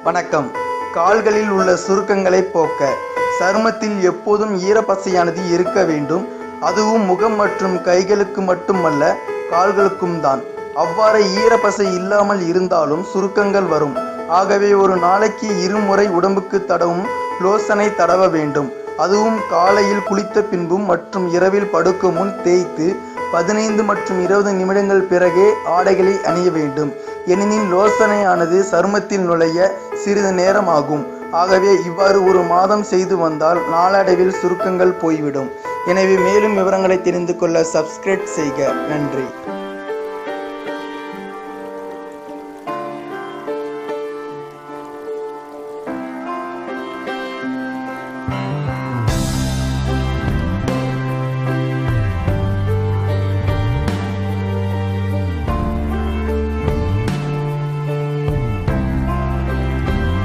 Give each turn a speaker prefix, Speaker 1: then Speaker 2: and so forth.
Speaker 1: வணக்கம். கால்களில் உள்ள சுருக்கங்களை போக்க சருமத்தில் எப்போதும் ஈரப்பசையானது இருக்க வேண்டும். அதுவும் முகம் மற்றும் கைகளுக்கு மட்டுமல்ல, கால்களுக்கும் தான். அவ்வாறு ஈரப்பசை இல்லாமல் இருந்தாலும் சுருக்கங்கள் வரும். ஆகவே ஒரு நாளைக்கு 2 முறை உடம்புக்கு தடவும் லோஷனை தடவ வேண்டும். அதுவும் காலையில் குளித்த பின்பும் மற்றும் இரவில் படுக்கும் முன் தேய்த்து 15 மற்றும் 20 நிமிடங்கள் பிறகே ஆடைகளை அணிய வேண்டும். ஏனெனில் லோசனையானது சருமத்தில் நுழைய சிறிது நேரம் ஆகும். ஆகவே இவ்வாறு 1 மாதம் செய்து வந்தால் நாளடைவில் சுருக்கங்கள் போய்விடும். எனவே மேலும் விவரங்களை தெரிந்து கொள்ள சப்ஸ்கிரைப் செய்க. நன்றி.